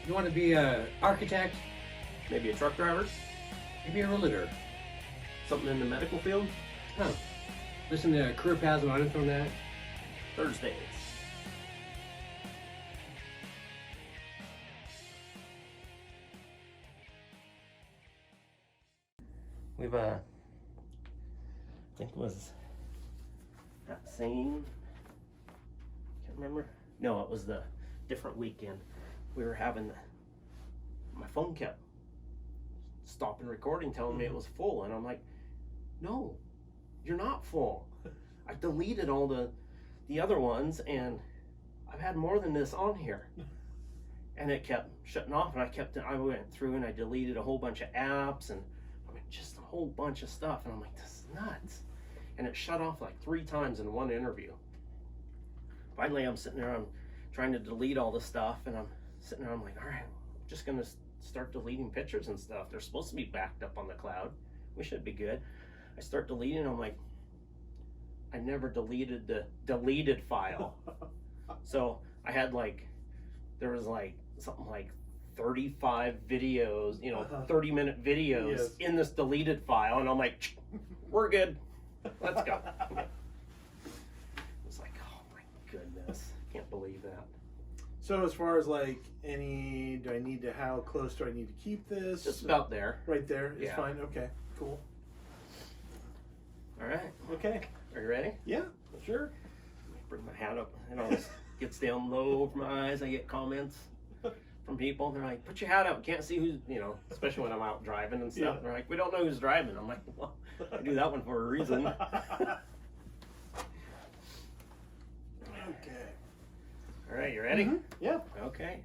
You want to be an architect, Maybe a truck driver? maybe a realtor. Something in the medical field? Huh. Listen to Career Paths with info on that. Thursdays. We've I think it was that same, can't remember. No, it was the different weekend. We were having my phone kept stopping recording, telling me it was full, and I'm like, no, you're not full. I deleted all the other ones, and I've had more than this on here. And it kept shutting off, and I went through and I deleted a whole bunch of apps and just a whole bunch of stuff, and I'm like, this is nuts. And it shut off like 3 times in one interview. Finally, I'm sitting there, I'm trying to delete all the stuff, and I'm sitting there, I'm like, all right, I'm just gonna start deleting pictures and stuff. They're supposed to be backed up on the cloud. We should be good. I start deleting, I'm like, I never deleted the deleted file. So I had there was something like 35 videos, 30-minute videos in this deleted file, and I'm like, we're good. Let's go. It's like, oh my goodness, can't believe that. So as far as do I need to, how close do I need to keep this? Just about there. Right there is Yeah. fine. Okay, cool. All right. Okay. Are you ready? Yeah, sure. Bring my hat up. It gets down low over my eyes. I get comments from people. They're like, put your hat up. Can't see who's, especially when I'm out driving and stuff. Yeah. They're like, we don't know who's driving. I'm like, well, I do that one for a reason. Okay. All right, you ready? Mm-hmm. Yeah. Okay.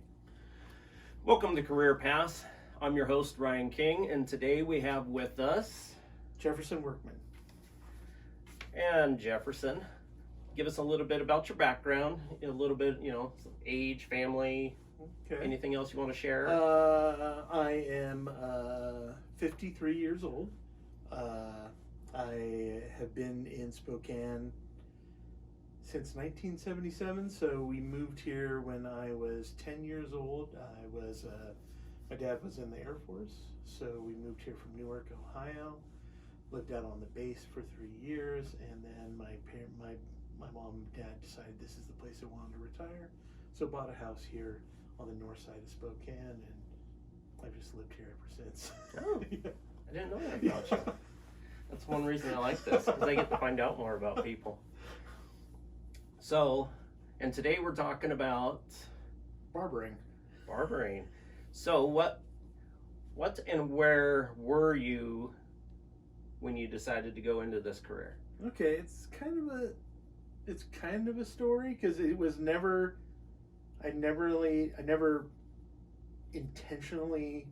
Welcome to Career Paths. I'm your host, Ryan King, and today we have with us Jefferson Workman. and Jefferson. Give us a little bit about your background, a little bit, some age, family, Okay. anything else you want to share? I am 53 years old. I have been in Spokane since 1977. So we moved here when I was 10 years old. My dad was in the Air Force, so we moved here from Newark, Ohio. Lived out on the base for 3 years, and then my mom and dad decided this is the place they wanted to retire, so bought a house here on the north side of Spokane, and I've just lived here ever since. Oh, Yeah. I didn't know that about you. That's one reason I like this, because I get to find out more about people. So, and today we're talking about Barbering. barbering. So what and where were you when you decided to go into this career? Okay, it's kind of a story, because it was never. I never intentionally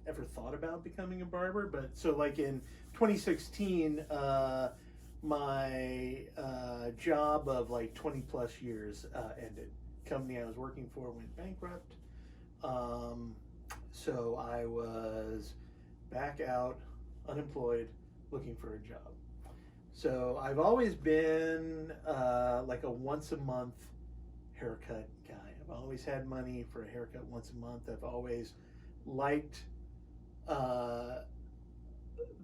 ever thought about becoming a barber. But so in 2016, my job of 20 plus years ended. Company I was working for went bankrupt. So I was back out, unemployed, looking for a job. So I've always been a once a month haircut guy. I've always had money for a haircut once a month. I've always liked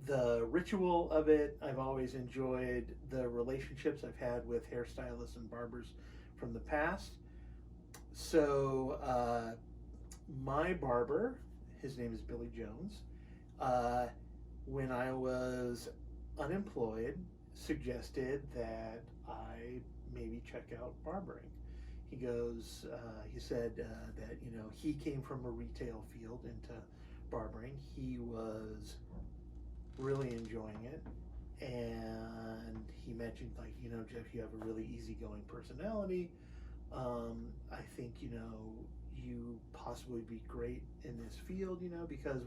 the ritual of it. I've always enjoyed the relationships I've had with hairstylists and barbers from the past. So my barber, his name is Billy Jones, when I was unemployed, suggested that I maybe check out barbering. He said that he came from a retail field into barbering. He was really enjoying it, and he mentioned Jeff, you have a really easygoing personality. I think you possibly be great in this field, because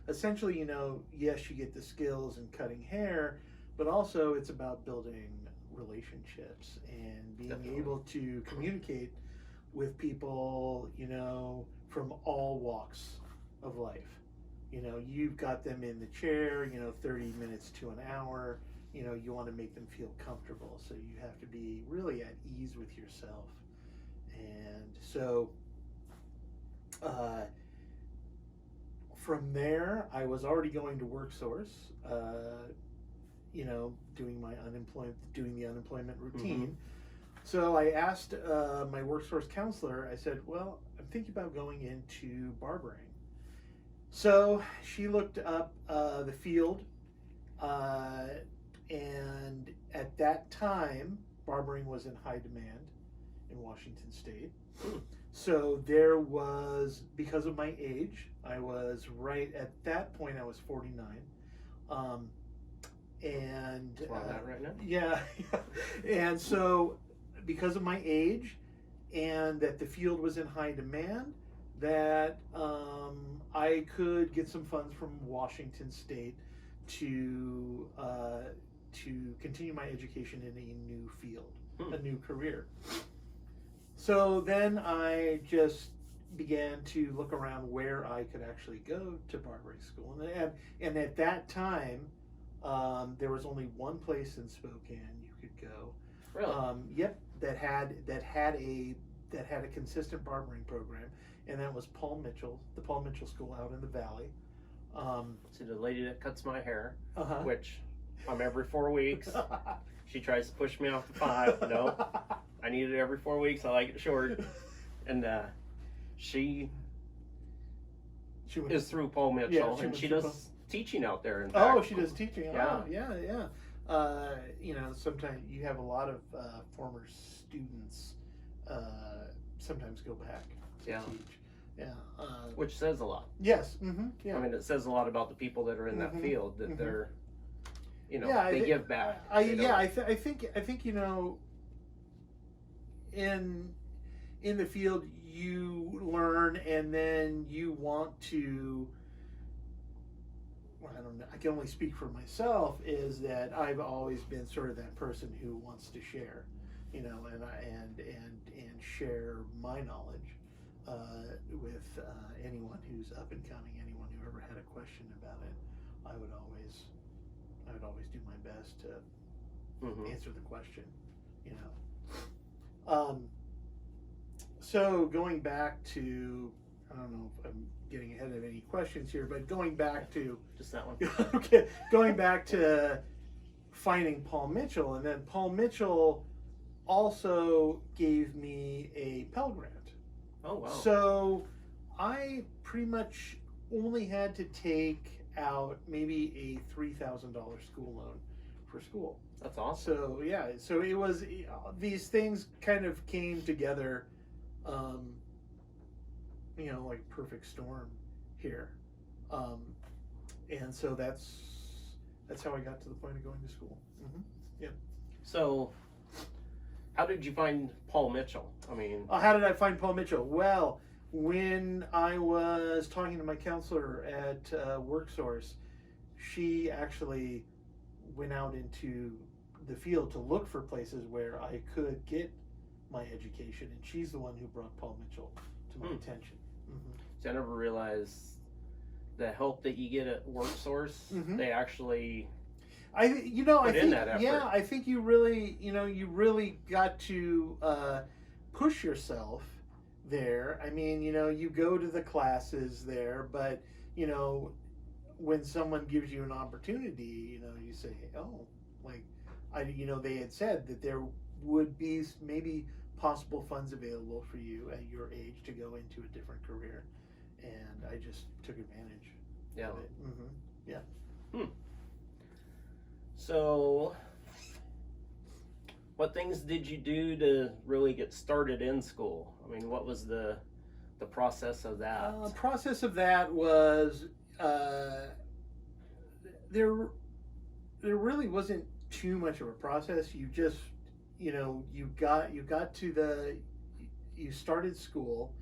essentially, yes, you get the skills in cutting hair, but also it's about building relationships and being Definitely. able to communicate with people, from all walks of life. You've got them in the chair, 30 minutes to an hour, you want to make them feel comfortable. So you have to be really at ease with yourself And so from there, I was already going to WorkSource, doing the unemployment routine. Mm-hmm. So I asked my WorkSource counselor, I said, well, I'm thinking about going into barbering. So she looked up the field, and at that time, barbering was in high demand in Washington State. So there was, because of my age, I was right at that point, I was 49. And That's where I'm at right now. yeah. And so because of my age and that the field was in high demand, that I could get some funds from Washington State to continue my education in a new field, a new career. So then I just began to look around where I could actually go to barbering school, and at that time, there was only one place in Spokane you could go. Really? That had a consistent barbering program, and that was the Paul Mitchell School out in the Valley. See, the lady that cuts my hair, Uh-huh. which I'm every 4 weeks. She tries to push me off the 5. No, I need it every 4 weeks. I like it short. And she is through Paul Mitchell, and she does teaching out there. In fact. Oh, she does teaching. Yeah. Oh, yeah. Sometimes you have a lot of former students sometimes go back to teach. Yeah. Which says a lot. Yes. Mm-hmm. Yeah. I mean, it says a lot about the people that are in that field, that they're, they give back. I think in the field you learn, and then you want to. Well, I don't know. I can only speak for myself. Is that I've always been sort of that person who wants to share, and share my knowledge with anyone who's up and coming, anyone who ever had a question about it. I would always do my best to answer the question, So going back to, I don't know if I'm getting ahead of any questions here, but going back to just that one. Okay, going back to finding Paul Mitchell, and then Paul Mitchell also gave me a Pell Grant. Oh, wow. So I pretty much only had to take out maybe a $3,000 school loan for school. That's awesome. So yeah, so it was, these things kind of came together, like perfect storm here, and so that's how I got to the point of going to school. Yeah. So, how did you find Paul Mitchell? I mean, how did I find Paul Mitchell? Well, when I was talking to my counselor at WorkSource, she actually went out into the field to look for places where I could get my education, and she's the one who brought Paul Mitchell to my attention. So I never realized the help that you get at WorkSource. They actually I put think in that effort. Yeah, I think you really got to push yourself there. I mean, you go to the classes there, but when someone gives you an opportunity, you say, oh, like they had said that there would be maybe possible funds available for you at your age to go into a different career, and I just took advantage of it. Yeah. So, what things did you do to really get started in school? I mean, what was the process of that? Process of that was there really wasn't too much of a process. You just you started school.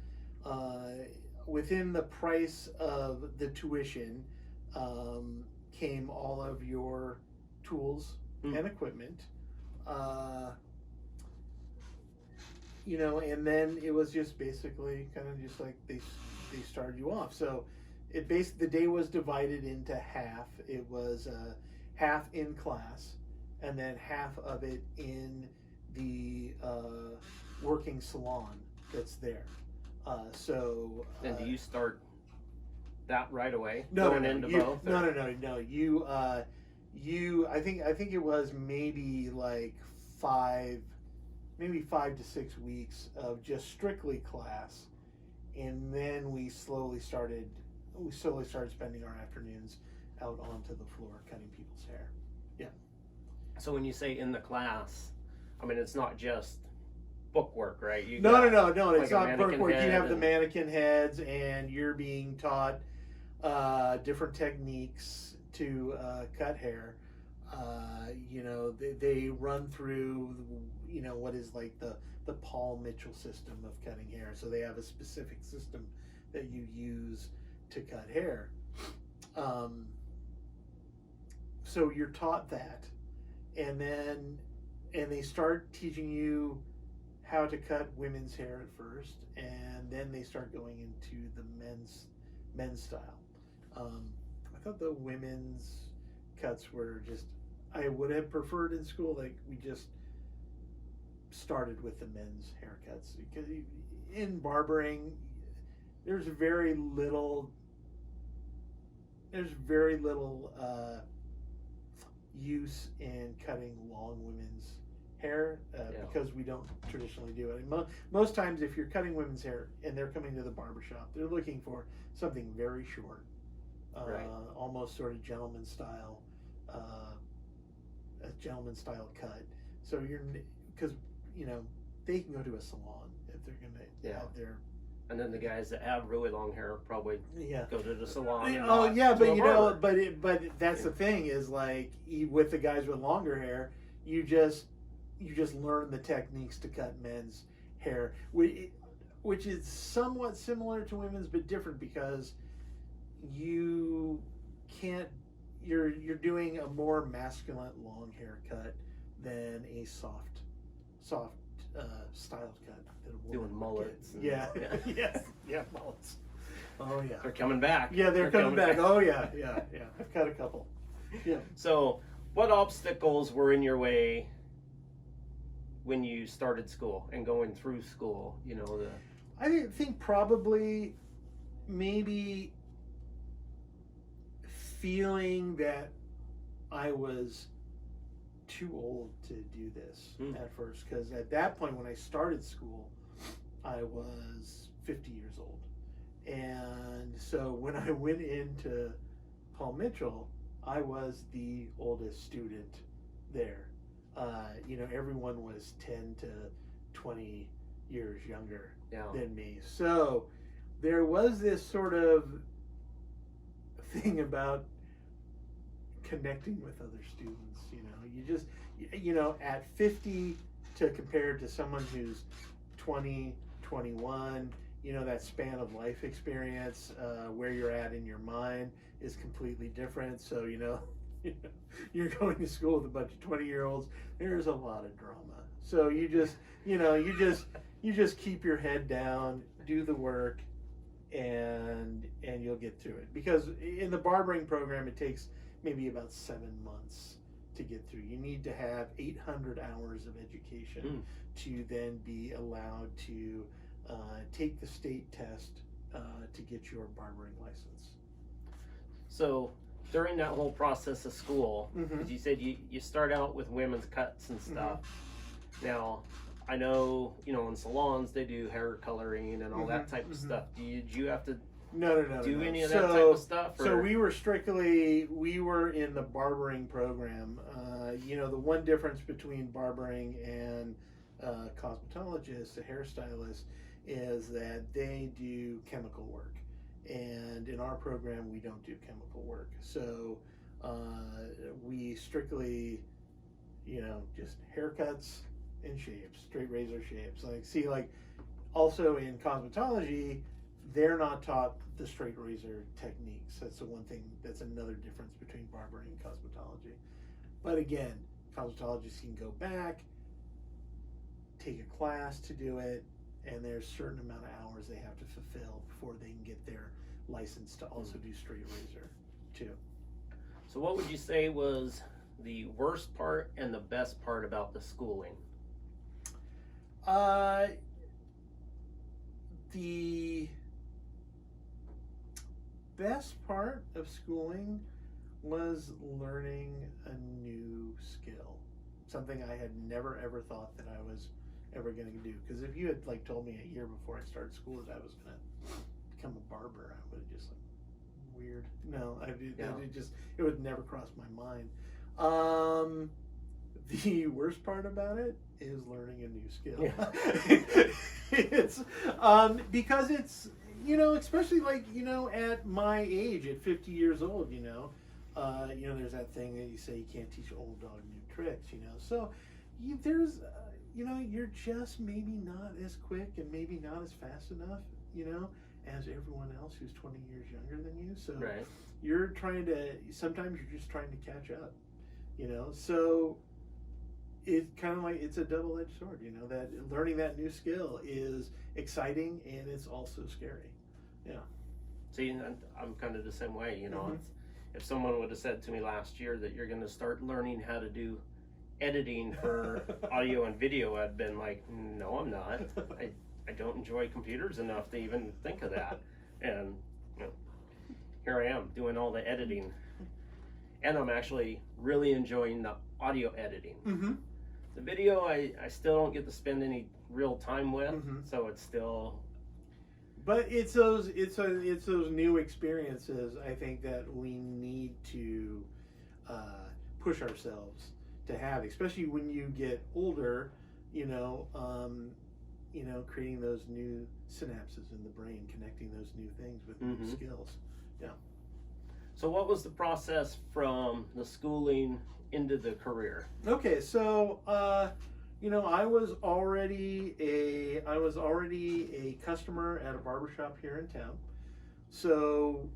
Within the price of the tuition came all of your tools and equipment, and then it was just basically kind of just like they started you off. So the day was divided into half. It was half in class, and then half of it in the working salon that's there. So. And do you start that right away? No, going no, into you, both? no, no, no, no. You. I think it was maybe like 5 to 6 weeks of just strictly class, and then we slowly started spending our afternoons out onto the floor cutting people's hair. Yeah. So when you say in the class, I mean it's not just book work, right? No. like It's not book work. You have the and... mannequin heads, and you're being taught different techniques to cut hair. They run through, what is like the Paul Mitchell system of cutting hair. So they have a specific system that you use to cut hair. So you're taught that, and they start teaching you how to cut women's hair at first, and then they start going into the men's style. I thought the women's cuts were just, I would have preferred in school, like we just started with the men's haircuts, because in barbering there's very little use in cutting long women's hair because we don't traditionally do it. And most times if you're cutting women's hair and they're coming to the barbershop, they're looking for something very short, almost sort of gentleman style, a gentleman style cut. So because they can go to a salon if they're going to have their. And then the guys that have really long hair probably go to the salon. But that's the thing is, like, with the guys with longer hair, you just learn the techniques to cut men's hair, which is somewhat similar to women's, but different because you can't. You're doing a more masculine long haircut than a soft styled cut. Doing mullets. Yeah, mullets. Oh yeah, they're coming back. Yeah, they're coming back. Oh yeah. I've cut a couple. Yeah. So, what obstacles were in your way when you started school and going through school? I think probably maybe feeling that I was too old to do this at first, because at that point when I started school I was 50 years old, and so when I went into Paul Mitchell I was the oldest student there. Everyone was 10 to 20 years younger than me, so there was this sort of thing about connecting with other students. You just at 50 to compare to someone who's 20, 21, that span of life experience, where you're at in your mind is completely different. So you're going to school with a bunch of 20-year-olds. There's a lot of drama. So you just keep your head down, do the work, and you'll get through it. Because in the barbering program it takes maybe about 7 months to get through. You need to have 800 hours of education to then be allowed to take the state test to get your barbering license. So during that whole process of school, as you said, you start out with women's cuts and stuff. Now, I know, in salons they do hair coloring and all that type of stuff. Did you have to do any of that type of stuff? Or? So we were in the barbering program. The one difference between barbering and cosmetologists, a hairstylist, is that they do chemical work. And in our program, we don't do chemical work. So we strictly, just haircuts and shapes, straight razor shapes. Also in cosmetology, they're not taught the straight razor techniques. That's the one thing, that's another difference between barbering and cosmetology. But again, cosmetologists can go back, take a class to do it, and there's a certain amount of hours they have to fulfill before they can get their license to also do straight razor too. So what would you say was the worst part and the best part about the schooling? the best part of schooling was learning a new skill, something I had never ever thought that I was ever going to do. Because if you had like told me a year before I started school that I was going to become a barber, I would have just like, weird. No, it would never cross my mind. The worst part about it is learning a new skill. Yeah. It's because it's, especially like, at my age, at 50 years old, there's that thing that you say you can't teach old dog new tricks, So there's, you're just maybe not as quick and maybe not as fast enough, as everyone else who's 20 years younger than you. So Right. sometimes you're just trying to catch up, So it's kind of like, it's a double-edged sword, that learning that new skill is exciting and it's also scary. Yeah. See, and I'm kind of the same way, Mhm. If someone would have said to me last year that you're going to start learning how to do editing for audio and video, I'd been like, no, I'm not. I don't enjoy computers enough to even think of that. And here I am doing all the editing. And I'm actually really enjoying the audio editing. Mm-hmm. The video, I still don't get to spend any real time with, Mhm. so it's still. But it's those new experiences, I think, that we need to push ourselves to have, especially when you get older. Creating those new synapses in the brain, connecting those new things with new skills. Yeah. So, what was the process from the schooling into the career? Okay, so I was already a customer at a barbershop here in town. So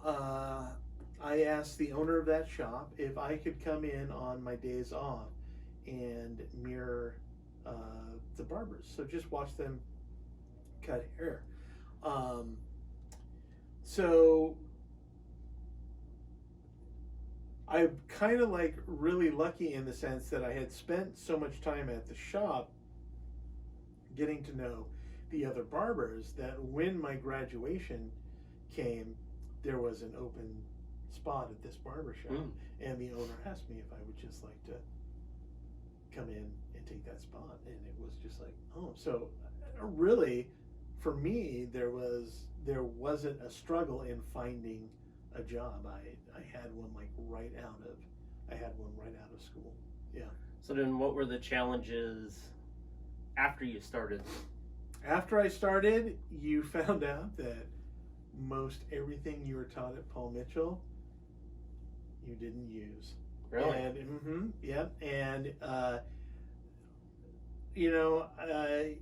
I asked the owner of that shop if I could come in on my days off and mirror the barbers. So just watch them cut hair. So I'm kind of like really lucky in the sense that I had spent so much time at the shop getting to know the other barbers that when my graduation came, there was an open spot at this barber shop. And the owner asked me if I would just like to come in and take that spot. And it was just like, oh, so really for me, there wasn't a struggle in finding a job. I had one right out of school. Yeah. So then, what were the challenges after you started? After I started, you found out that most everything you were taught at Paul Mitchell, you didn't use. Really? And yeah, and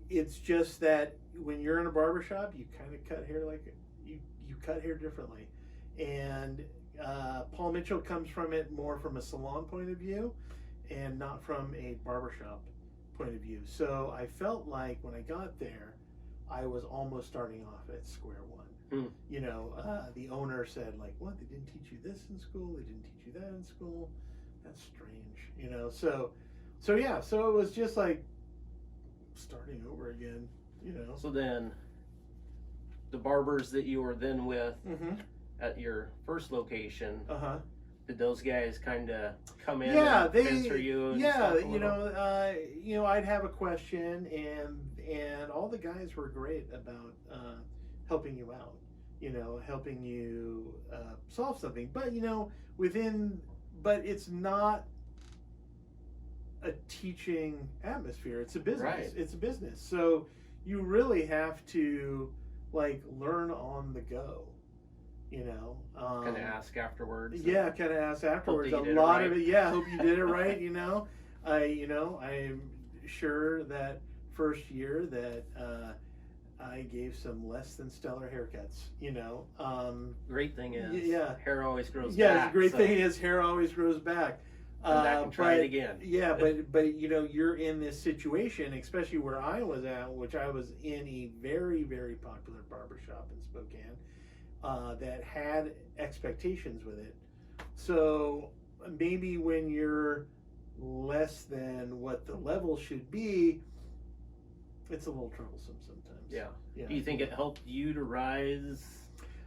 it's just that when you're in a barbershop, you kind of cut hair you cut hair differently. And Paul Mitchell comes from it more from a salon point of view and not from a barbershop point of view. So I felt like when I got there, I was almost starting off at square one. The owner said like, what, they didn't teach you this in school? They didn't teach you that in school? That's strange, So yeah, so it was just like starting over again, So then, the barbers that you were then with at your first location, did those guys kind of come in and answer you? And I'd have a question, and all the guys were great about helping you out, helping you solve something. But but it's not a teaching atmosphere. It's a business. Right. It's a business. So you really have to learn on the go. Kind of ask afterwards. Yeah, kind of ask afterwards. Hope A you did lot it of right. it. Yeah, hope you did it right. I'm sure that first year that I gave some less than stellar haircuts. Great thing is, yeah, hair always grows yeah. back. The great thing is hair always grows back. Come back and try it again. Yeah, but you're in this situation, especially where I was at, which I was in a very, very popular barbershop in Spokane that had expectations with it. So maybe when you're less than what the level should be, it's a little troublesome sometimes. Yeah. Yeah. Do you think it helped you to rise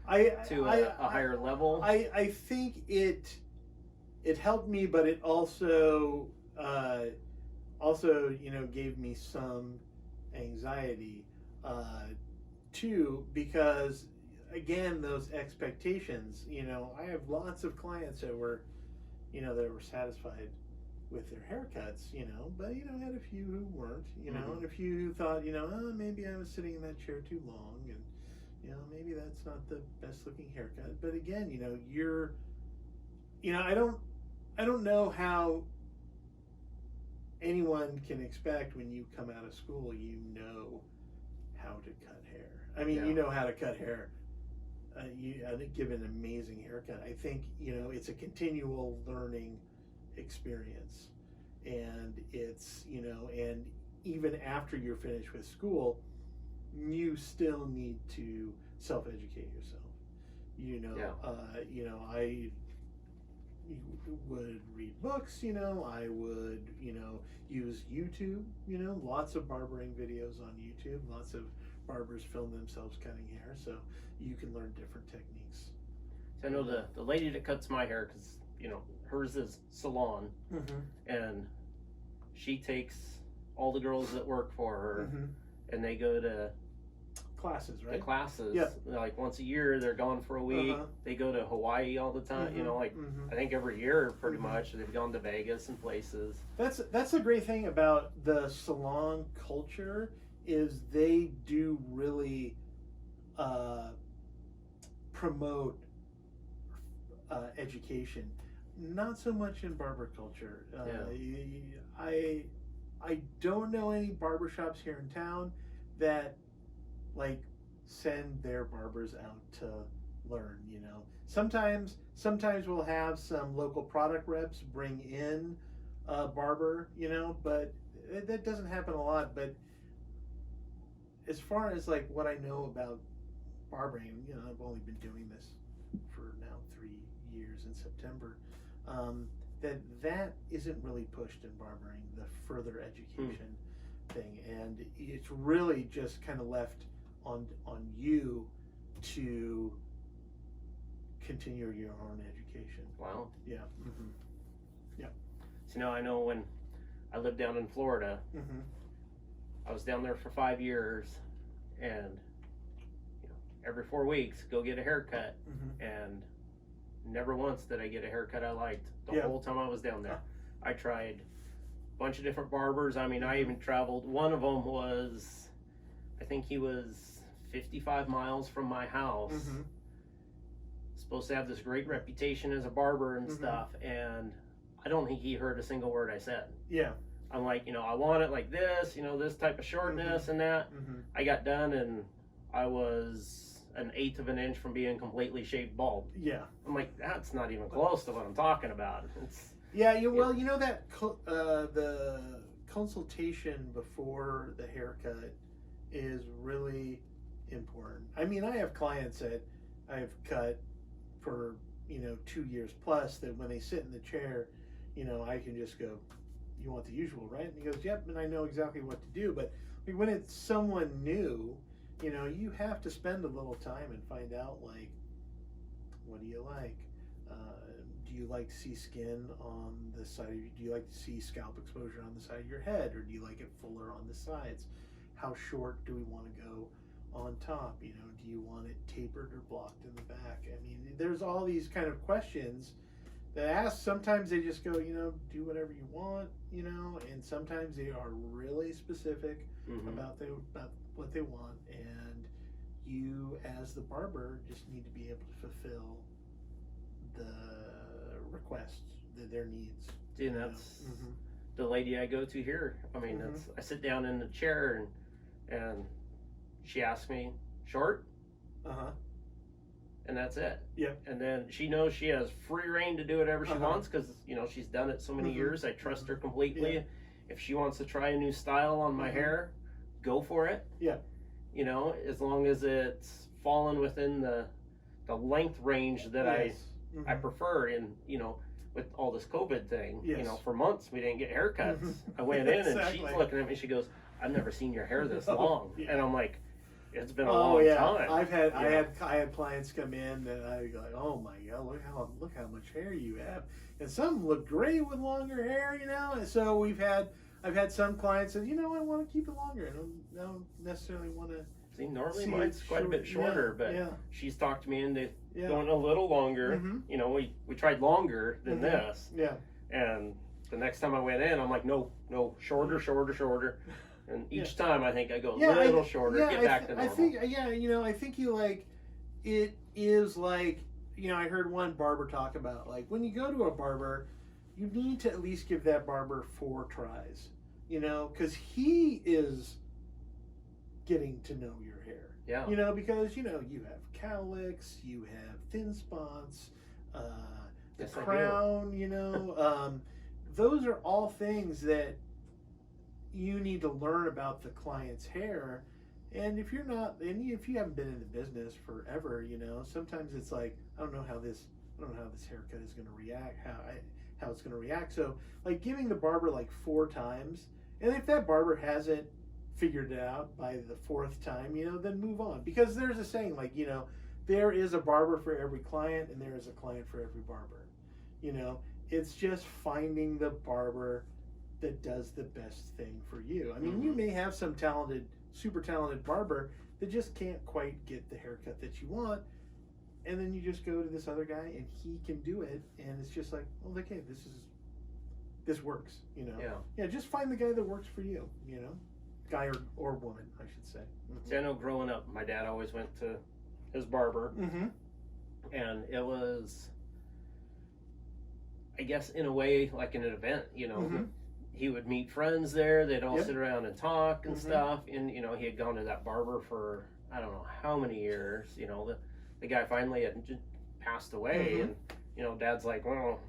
to I a higher level? I think it helped me, but it also gave me some anxiety too, because again, those expectations. I have lots of clients that were satisfied with their haircuts, but I had a few who weren't, and a few who thought, oh, maybe I was sitting in that chair too long, and maybe that's not the best looking haircut. But again, I don't know how anyone can expect when you come out of school, how to cut hair. I mean, you know how to cut hair. I think give an amazing haircut. I think it's a continual learning experience, and it's and even after you're finished with school, you still need to self-educate yourself. I would read books. I would use YouTube. Lots of barbering videos on YouTube. Lots of barbers film themselves cutting hair, so you can learn different techniques. So I know the lady that cuts my hair, because hers is salon, and she takes all the girls that work for her, and they go to classes, right? the classes. Yeah. Like once a year, they're gone for a week. They go to Hawaii all the time. I think every year, pretty much, they've gone to Vegas and places. That's the great thing about the salon culture, is they do really promote education. Not so much in barber culture. I don't know any barbershops here in town that send their barbers out to learn. Sometimes we'll have some local product reps bring in a barber, but that doesn't happen a lot. But as far as what I know about barbering, I've only been doing this for now 3 years in September. That isn't really pushed in barbering, the further education thing, and it's really just kind of left on you to continue your own education. Wow. Yeah. So I know when I lived down in Florida, I was down there for 5 years, and every 4 weeks go get a haircut, and never once did I get a haircut I liked the whole time I was down there. I tried a bunch of different barbers. I mean, I even traveled. One of them was, I think he was 55 miles from my house. Supposed to have this great reputation as a barber and stuff, and I don't think he heard a single word I said. Yeah. I'm like, I want it like this, this type of shortness and that. I got done, and I was an 1/8 of an inch from being completely shaved bald. Yeah. I'm like, that's not even close to what I'm talking about. It's that the consultation before the haircut is really important. I mean, I have clients that I've cut for 2 years plus, that when they sit in the chair, I can just go, "You want the usual, right?" And he goes, "Yep," and I know exactly what to do. But when it's someone new, you have to spend a little time and find out, what do you like? Do you like to see skin on the side of you? Do you like to see scalp exposure on the side of your head, or do you like it fuller on the sides? How short do we want to go on top? Do you want it tapered or blocked in the back? I mean, there's all these kind of questions that ask. Sometimes they just go, do whatever you want, and sometimes they are really specific about what they want, and you as the barber just need to be able to fulfill the requests, their needs. And that's the lady I go to here. I mean, I sit down in the chair, and she asks me, "Short?" And that's it. Yep. And then she knows she has free reign to do whatever she wants, because she's done it so many years. I trust her completely. Yeah. If she wants to try a new style on my hair, go for it. Yeah. As long as it's fallen within the length range that I prefer. And with all this COVID thing, Yes. for months we didn't get haircuts. I went in and she's looking at me. She goes, I've never seen your hair this long. Yeah. And I'm like, it's been a Oh long yeah, time. I had clients come in and I go like, oh my god, look how much hair you have, and some look great with longer hair, you know. And so I've had some clients that, you know, I want to keep it longer. I don't necessarily want to. See, normally See, mine's it's quite a bit short. shorter, Yeah, but yeah. she's talked me into Yeah. going a little longer. Mhm. You know, we tried longer than Mhm. this, Yeah. and the next time I went in, I'm like, no, shorter. And each time I think I go a little shorter, get back to normal. I think, yeah, you know, I think you like, it is like, you know, I heard one barber talk about, like, when you go to a barber, you need to at least give that barber 4 tries, you know, because he is getting to know your hair. Yeah. You know, because, you know, you have cowlicks, you have thin spots, the Yes, I do. crown, you know, those are all things that you need to learn about the client's hair. And if you're not, and if you haven't been in the business forever, you know, sometimes it's like, I don't know how this haircut is going to react, how it's going to react. So like giving the barber like 4 times, and if that barber hasn't figured it out by the 4th time, you know, then move on. Because there's a saying, like, you know, there is a barber for every client and there is a client for every barber. You know, it's just finding the barber that does the best thing for you. I mean, you may have some super talented barber that just can't quite get the haircut that you want, and then you just go to this other guy and he can do it, and it's just like, well, okay, this works, you know. Yeah, just find the guy that works for you, you know, guy or woman, I should say. Mm-hmm. See, I know growing up, my dad always went to his barber, Mm-hmm. and it was, I guess, in a way, like an event, you know. Mm-hmm. He would meet friends there. They'd all Yep. sit around and talk and Mhm. stuff. And, you know, he had gone to that barber for, I don't know how many years. You know, the guy finally had just passed away. Mhm. And, you know, Dad's like, well,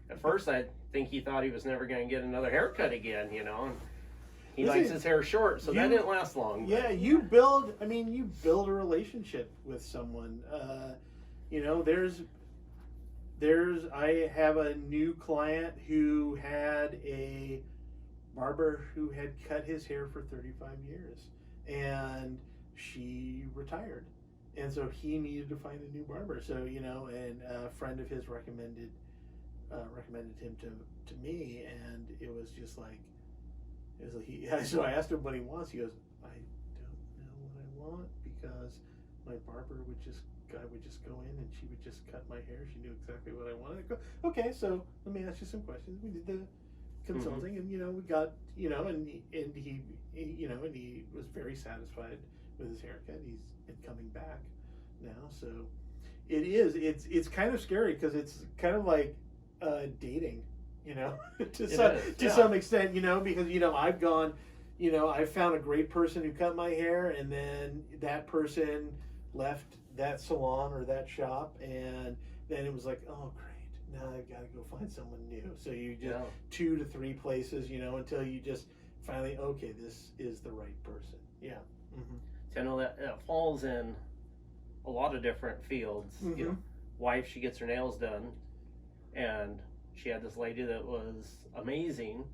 at first I think he thought he was never going to get another haircut again, you know. And he Listen, likes his hair short, so that you- didn't last long. But, Yeah, you build a relationship with someone. You know, I have a new client who had a barber who had cut his hair for 35 years, and she retired, and so he needed to find a new barber. So, you know, and a friend of his recommended him to me, and it was just like, so I asked him what he wants. He goes, I don't know what I want, because my barber would just go in and she would just cut my hair. She knew exactly what I wanted. I go, okay, so let me ask you some questions. We did the consulting, and, you know, we got, you know, and he you know, and he was very satisfied with his haircut. He's been coming back now, so it's kind of scary, because it's kind of like dating, you know, to some extent, you know, because, you know, I've gone, you know, I found a great person who cut my hair, and then that person left that salon or that shop, and then it was like, oh great, now I've got to go find someone new. So you just 2 to 3 places, you know, until you just finally, okay, this is the right person. Yeah. Mm-hmm. So I know that falls in a lot of different fields. Mm-hmm. You know, wife, she gets her nails done, and she had this lady that was amazing.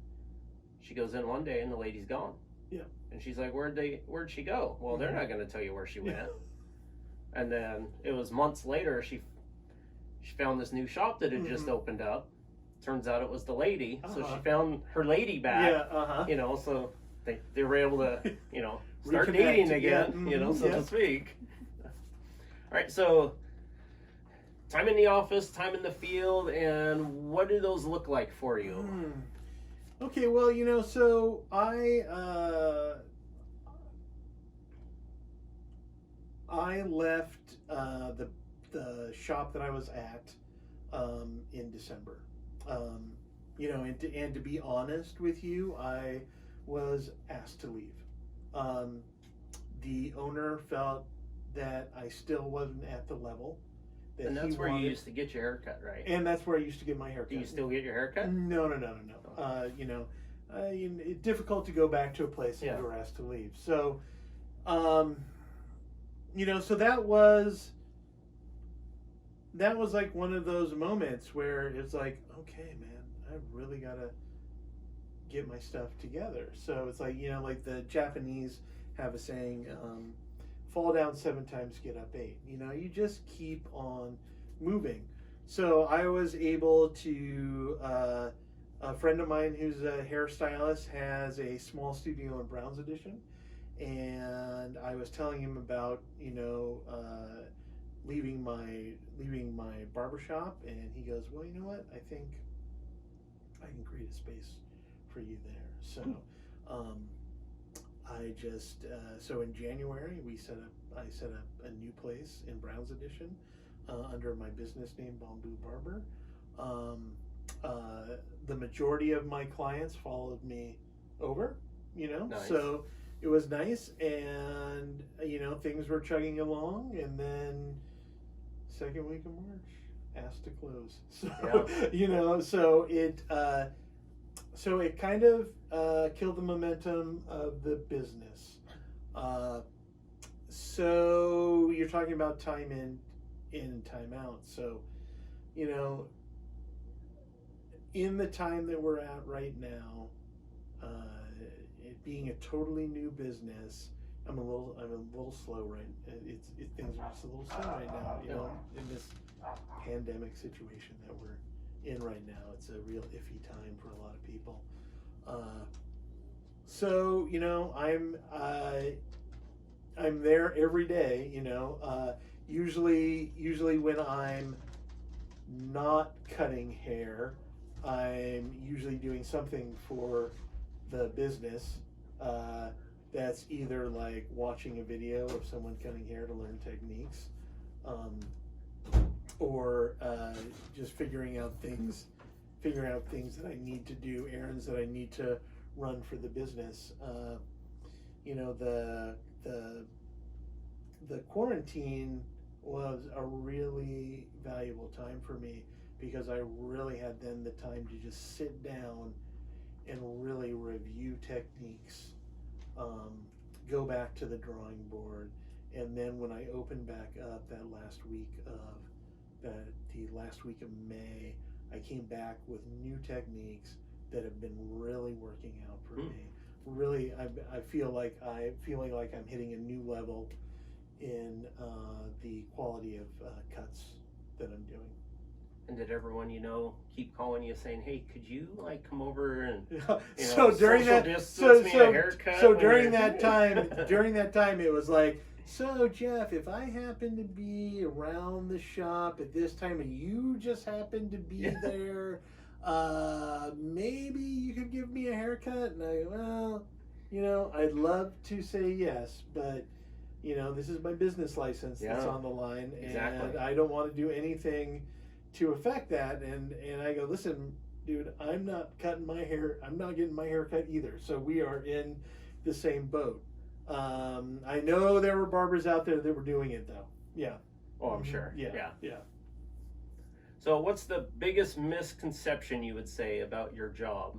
She goes in one day and the lady's gone. Yeah. And she's like, where'd she go? Well, they're not going to tell you where she went. And then it was months later, she found this new shop that had just opened up. Turns out it was the lady. So she found her lady back. Yeah. You know, so they were able to, you know, start Reconnect. dating again, Yeah. you know, so to speak. All right, so time in the office, time in the field, and what do those look like for you? Okay, well, you know, so I left the shop that I was at in December. You know, and to be honest with you, I was asked to leave. The owner felt that I still wasn't at the level that And that's he where wanted. you used to get your haircut, right? And that's where I used to get my haircut. Do you still get your haircut? No. You know, it's difficult to go back to a place and you were asked to leave. So, you know, so that was like one of those moments where it's like, okay, man, I really gotta get my stuff together. So it's like, like the Japanese have a saying, fall down 7 times, get up 8. You just keep on moving. So I was able to, a friend of mine who's a hairstylist has a small studio in Browns Edition, and I was telling him about, leaving my barbershop, and he goes, well, you know what, I think I can create a space for you there. So I just so in January I set up a new place in Browns Edition under my business name, Bamboo Barber. The majority of my clients followed me over, Nice. So it was nice, and things were chugging along, and then second week of March asked to close. So so it kind of killed the momentum of the business. So you're talking about time in, time out. So in the time that we're at right now, it being a totally new business, I'm a little slow things are just a little slow right now, in this pandemic situation that we're in right now. It's a real iffy time for a lot of people. So I'm there every day, usually when I'm not cutting hair, I'm usually doing something for the business. That's either like watching a video of someone cutting hair to learn techniques, or just figuring out things that I need to do, errands that I need to run for the business. The quarantine was a really valuable time for me, because I really had then the time to just sit down and really review techniques, go back to the drawing board, and then when I opened back up the last week of May, I came back with new techniques that have been really working out for me. Really, I feel like I'm hitting a new level in the quality of cuts that I'm doing. And did everyone keep calling you saying, "Hey, could you come over and so during that me a haircut?" So during that time it was like, so Jeff, if I happen to be around the shop at this time and you just happen to be there, maybe you could give me a haircut. And I go, well, I'd love to say yes, but this is my business license that's on the line, and I don't want to do anything to affect that. And I go, listen, dude, I'm not cutting my hair. I'm not getting my hair cut either. So we are in the same boat. I know there were barbers out there that were doing it though. Yeah. Oh, I'm sure. Yeah. So what's the biggest misconception you would say about your job?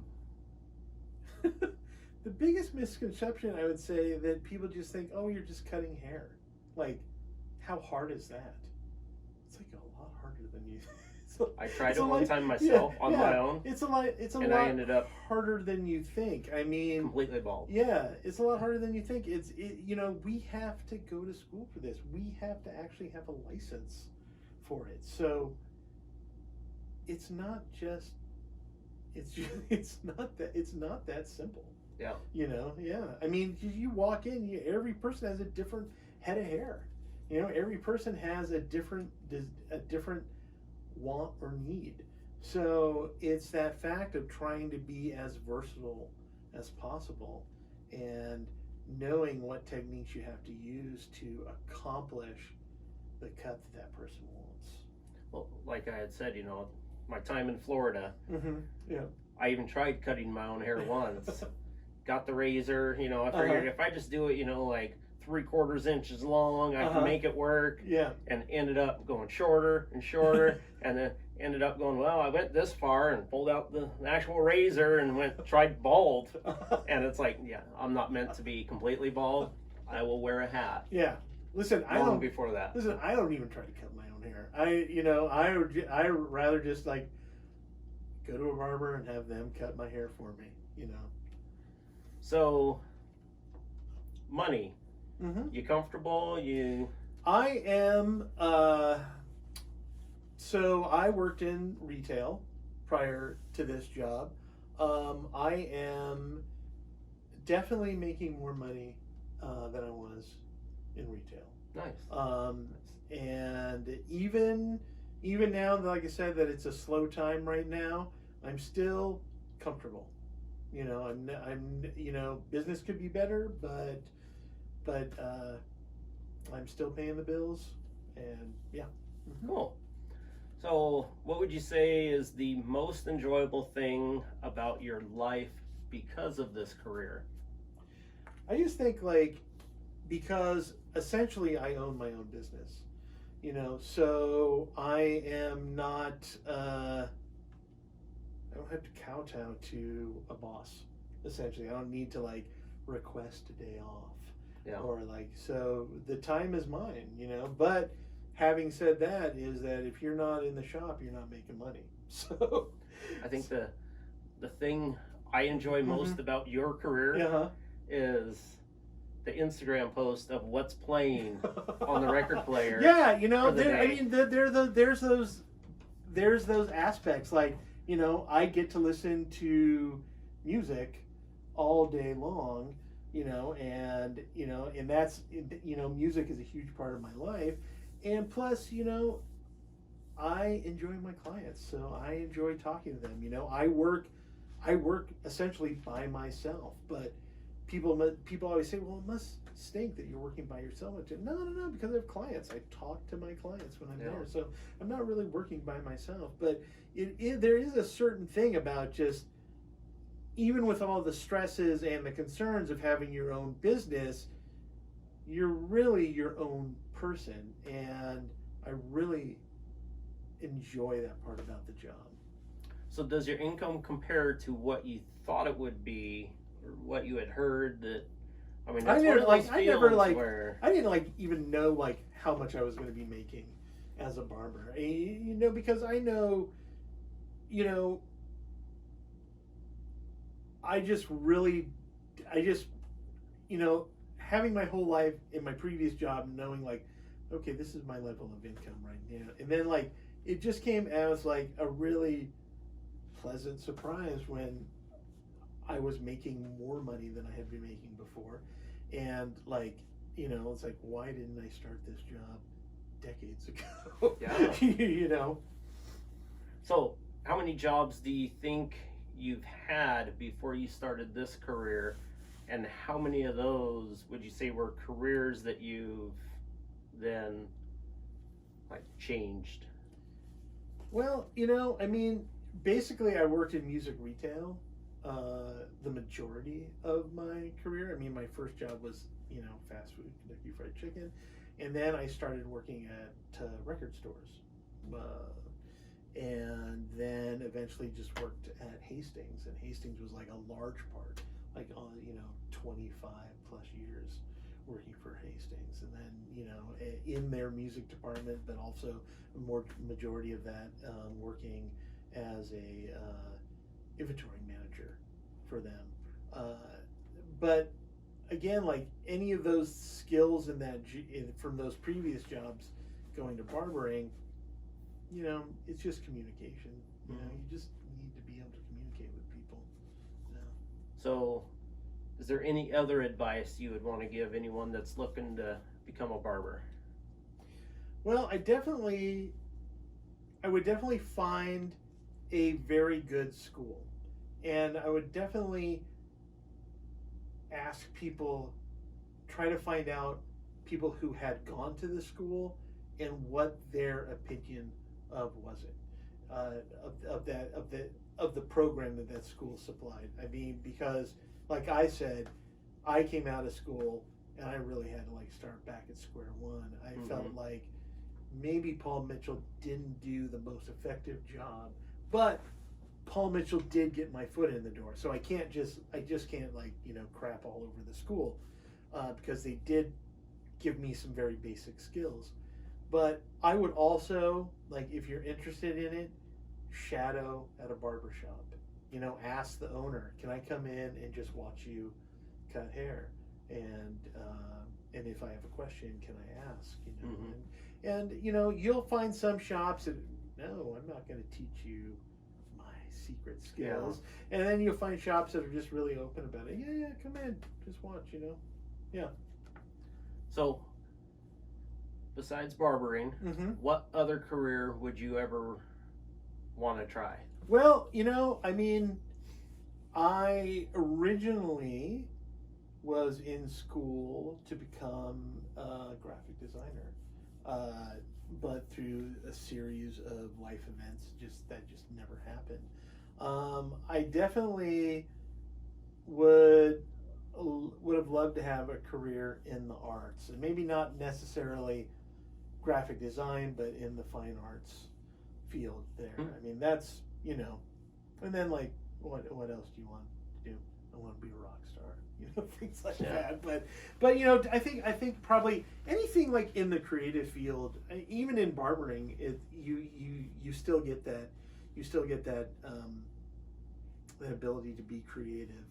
The biggest misconception, I would say, that people just think, oh, you're just cutting hair. Like, how hard is that? It's like a lot harder than you think. I tried it one time myself on my own. It's a lot I ended up harder than you think. I mean, completely bald. Yeah, it's a lot harder than you think. We have to go to school for this. We have to actually have a license for it. So it's not not that simple. Yeah. I mean, you walk in, every person has a different head of hair. Every person has a different want or need. So it's that fact of trying to be as versatile as possible and knowing what techniques you have to use to accomplish the cut that person wants. Well, like I had said, my time in Florida, Yeah. I even tried cutting my own hair once. Got the razor, I figured if I just do it, like 3/4 inches long, I can make it work. Yeah. And ended up going shorter and shorter, and then ended up going, well, I went this far and pulled out the actual razor and tried bald. And it's like, yeah, I'm not meant to be completely bald. I will wear a hat. Yeah. Listen, I don't even try to cut my own hair. I would rather just like go to a barber and have them cut my hair for me. you know. So, money. Mm-hmm. You comfortable? You I am. So I worked in retail prior to this job. I am definitely making more money than I was in retail. nice. And even now, like I said, that it's a slow time right now, I'm still comfortable. You know, business could be better, but I'm still paying the bills, and yeah. Mm-hmm. Cool. So, what would you say is the most enjoyable thing about your life because of this career? I just think like because essentially I own my own business, you know, so I am not. I don't have to kowtow to a boss. Essentially, I don't need to like request a day off, Yeah. or like so the time is mine, you know. But having said that, is that if you're not in the shop, you're not making money. So I think the thing I enjoy most about your career uh-huh. is the Instagram post of what's playing on the record player. Yeah, you know, for the I day. mean, there's those aspects like, you know, I get to listen to music all day long, you know, and that's, you know, music is a huge part of my life, and plus, you know, I enjoy my clients, so I enjoy talking to them. You know, I work essentially by myself, but people always say, well, it must stink that you're working by yourself. No, because I have clients. I talk to my clients when I'm there, so I'm not really working by myself. But there is a certain thing about just, even with all the stresses and the concerns of having your own business, you're really your own person, and I really enjoy that part about the job. So does your income compare to what you thought it would be, or what you had heard? That, I mean, that's one of those fields where I didn't like even know like how much I was going to be making as a barber. You know, because I know, you know, I just, you know, having my whole life in my previous job, knowing like, okay, this is my level of income right now, and then like it just came as like a really pleasant surprise when I was making more money than I had been making before, and like, you know, it's like, why didn't I start this job decades ago? Yeah. You know. So, how many jobs do you think you've had before you started this career, and how many of those would you say were careers that you've then like changed? Well, you know, I mean, basically, I worked in music retail the majority of my career. I mean, my first job was, you know, fast food, Kentucky Fried Chicken, and then I started working at record stores, and then eventually just worked at Hastings, and Hastings was like a large part, like on, you know, 25 plus years working for Hastings, and then, you know, in their music department, but also more majority of that working as a inventory manager for them. But again, like any of those skills in that from those previous jobs going to barbering, you know, it's just communication. You know, you just need to be able to communicate with people. Yeah. So, is there any other advice you would want to give anyone that's looking to become a barber? Well, I would definitely find a very good school, and I would definitely ask people, try to find out people who had gone to the school and what their opinion of was it, of the program that school supplied. I mean, because like I said, I came out of school and I really had to like start back at square one. I felt like maybe Paul Mitchell didn't do the most effective job, but Paul Mitchell did get my foot in the door. So I just can't like, you know, crap all over the school, because they did give me some very basic skills. But I would also, like, if you're interested in it, shadow at a barber shop. ask the owner, can I come in and just watch you cut hair? And if I have a question, can I ask? And you'll find some shops that, no, I'm not going to teach you my secret skills. Yeah. And then you'll find shops that are just really open about it. Yeah, come in, just watch, Yeah. So, besides barbering, what other career would you ever want to try? Well, I originally was in school to become a graphic designer, but through a series of life events, that just never happened. I definitely would have loved to have a career in the arts, and maybe not necessarily graphic design, but in the fine arts field there. That's, and then like, what else do you want to do? I want to be a rock star, things like that. But I think probably anything like in the creative field, even in barbering, you still get that, that ability to be creative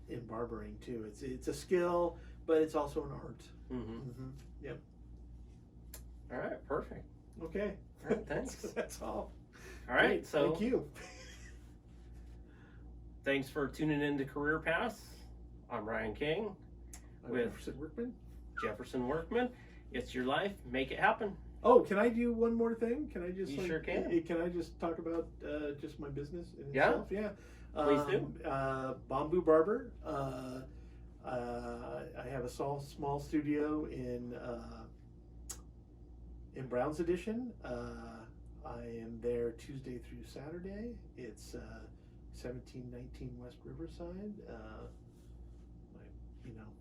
in barbering too. It's a skill, but it's also an art. Yep. All right, perfect. Okay. All right, thanks. That's all. All right, so thank you. Thanks for tuning in to Career Paths. I'm Ryan King with Jefferson Workman. It's your life. Make it happen. Oh, can I do one more thing? Can I just? You sure can. Can I just talk about just my business in Yeah. itself? Yeah. Please do. Bamboo Barber. I have a small studio in Brown's Edition. I am there Tuesday through Saturday. It's 1719 West Riverside.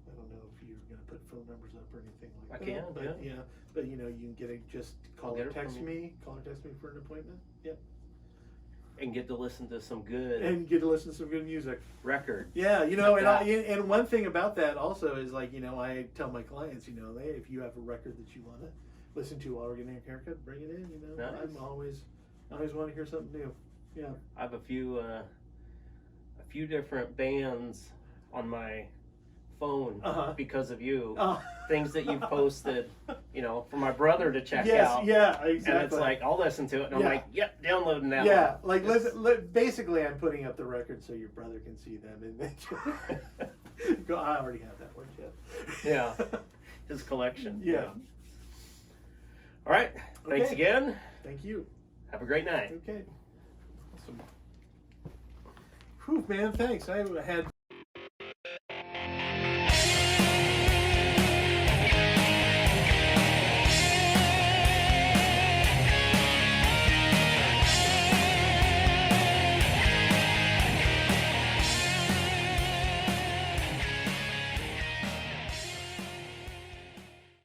I don't know if you're going to put phone numbers up or anything like that. I can, but but you can get it. Just call or text me. Call or text me for an appointment. Yep. And get to listen to some good music. Record. Yeah, and one thing about that also is like, I tell my clients, hey, if you have a record that you want to listen to while we're getting a haircut, bring it in. Nice. I always want to hear something new. Yeah. I have a few different bands on my phone because of you. Things that you posted, for my brother to check out. Yeah, exactly. And it's like, I'll listen to it, and I'm like, yep, downloading that one. Yeah, like basically I'm putting up the record so your brother can see them. And then I already have that one, Jeff. Yeah, his collection. Yeah. All right, thanks again. Thank you. Have a great night. Okay. Awesome. Whew, man, thanks. I had